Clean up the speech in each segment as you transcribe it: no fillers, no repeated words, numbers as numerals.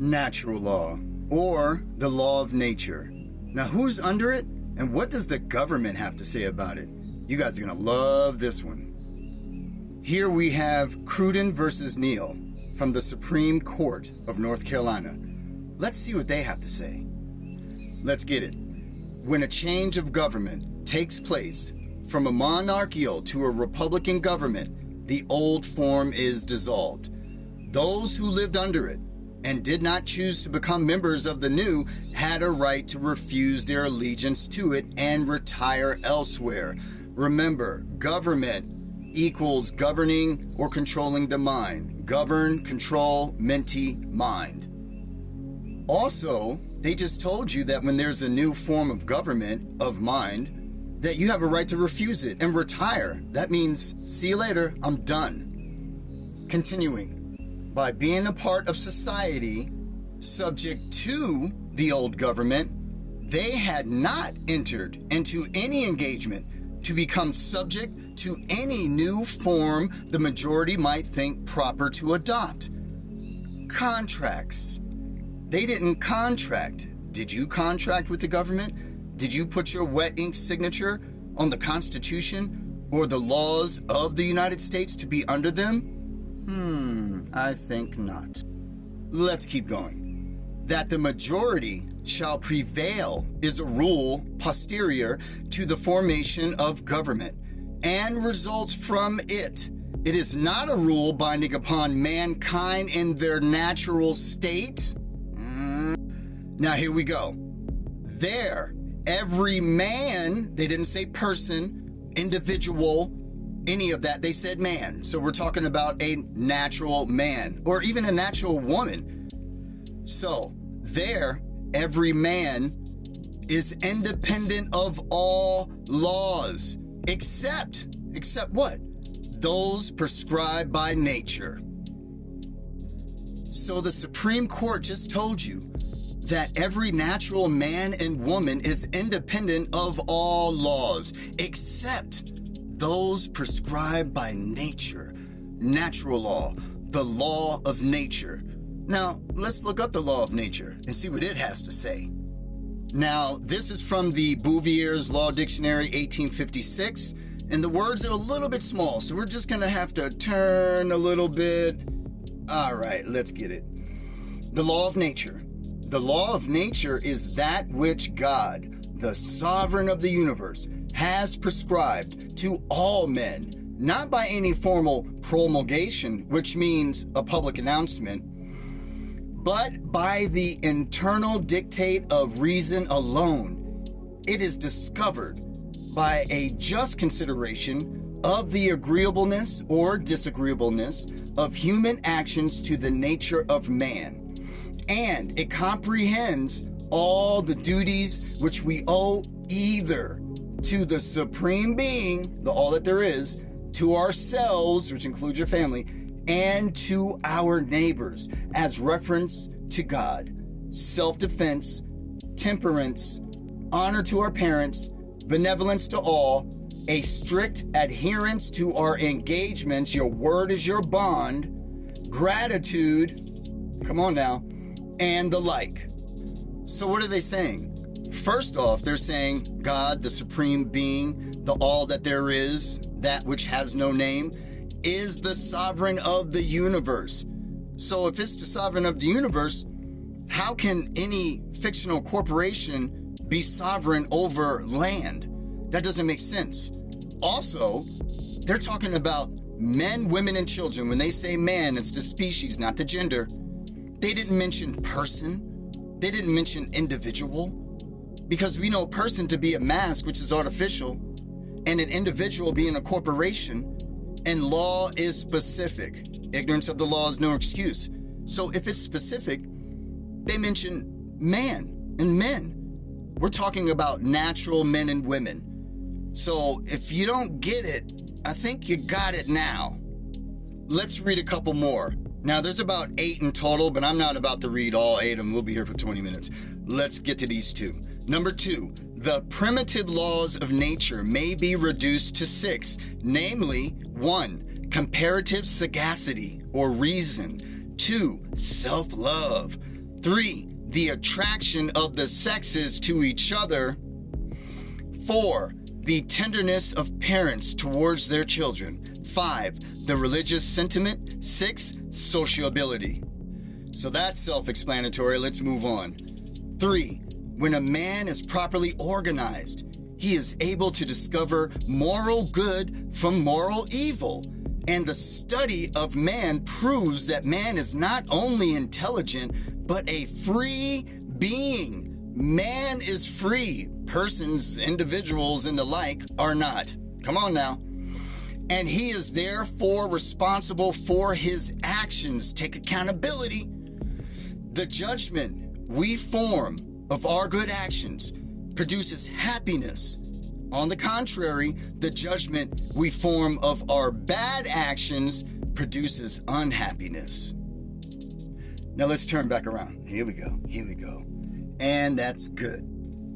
Natural law, or the law of nature. Now, who's under it, and what does the government have to say about it? You guys are gonna love this one. Here we have Cruden versus Neal from the Supreme Court of North Carolina. Let's see what they have to say. Let's get it. When a change of government takes place from a monarchical to a republican government, the old form is dissolved. Those who lived under it and did not choose to become members of the new had a right to refuse their allegiance to it and retire elsewhere. Remember, government equals governing or controlling the mind. Govern, control, menti, mind. Also, they just told you that when there's a new form of government, of mind, that you have a right to refuse it and retire. That means, see you later, I'm done. Continuing. By being a part of society subject to the old government, they had not entered into any engagement to become subject to any new form the majority might think proper to adopt. Contracts. They didn't contract. Did you contract with the government? Did you put your wet ink signature on the Constitution or the laws of the United States to be under them? I think not. Let's keep going. That the majority shall prevail is a rule posterior to the formation of government and results from it. It is not a rule binding upon mankind in their natural state. Now here we go. There, every man, they didn't say person, individual, any of that, they said man. So we're talking about a natural man or even a natural woman. So there, every man is independent of all laws, except what? Those prescribed by nature. So the Supreme Court just told you that every natural man and woman is independent of all laws, except those prescribed by nature. Natural law, the law of nature. Now, let's look up the law of nature and see what it has to say. Now, this is from the Bouvier's Law Dictionary, 1856, and the words are a little bit small, so we're just gonna have to turn a little bit. All right, let's get it. The law of nature. The law of nature is that which God, the sovereign of the universe, has prescribed to all men, not by any formal promulgation, which means a public announcement, but by the internal dictate of reason alone. It is discovered by a just consideration of the agreeableness or disagreeableness of human actions to the nature of man, and it comprehends all the duties which we owe either to the Supreme Being, the all that there is, to ourselves, which includes your family, and to our neighbors, as reference to God, self-defense, temperance, honor to our parents, benevolence to all, a strict adherence to our engagements, your word is your bond, gratitude, come on now, and the like. So what are they saying? First off, they're saying God, the Supreme Being, the all that there is, that which has no name, is the sovereign of the universe. So if it's the sovereign of the universe, how can any fictional corporation be sovereign over land? That doesn't make sense. Also, they're talking about men, women, and children. When they say man, it's the species, not the gender. They didn't mention person. They didn't mention individual. Because we know person to be a mask, which is artificial, and an individual being a corporation, and law is specific. Ignorance of the law is no excuse. So if it's specific, they mention man and men. We're talking about natural men and women. So if you don't get it, I think you got it now. Let's read a couple more. Now there's about 8 in total, but I'm not about to read all 8 of them. We'll be here for 20 minutes. Let's get to these 2. Number 2, the primitive laws of nature may be reduced to 6, namely 1, comparative sagacity or reason, 2, self-love, 3, the attraction of the sexes to each other. 4, the tenderness of parents towards their children. 5, the religious sentiment. 6, sociability. So that's self-explanatory. Let's move on. 3, when a man is properly organized, he is able to discover moral good from moral evil. And the study of man proves that man is not only intelligent, but a free being. Man is free. Persons, individuals, and the like are not. Come on now. And he is therefore responsible for his actions. Take accountability. The judgment we form of our good actions produces happiness. On the contrary, the judgment we form of our bad actions produces unhappiness. Now let's turn back around. Here we go. And that's good.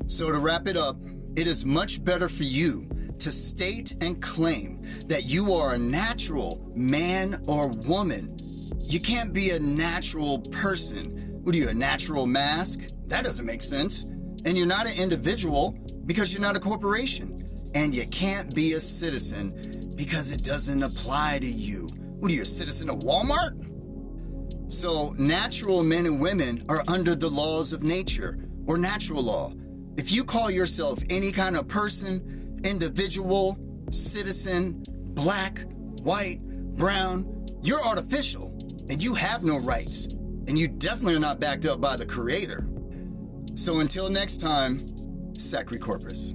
So to wrap it up, it is much better for you to state and claim that you are a natural man or woman. You can't be a natural person. What are you, a natural mask? That doesn't make sense. And you're not an individual because you're not a corporation. And you can't be a citizen because it doesn't apply to you. What are you, a citizen of Walmart? So natural men and women are under the laws of nature or natural law. If you call yourself any kind of person, individual, citizen, black, white, brown, you're artificial and you have no rights. And you definitely are not backed up by the Creator. So until next time, Sacre Corpus.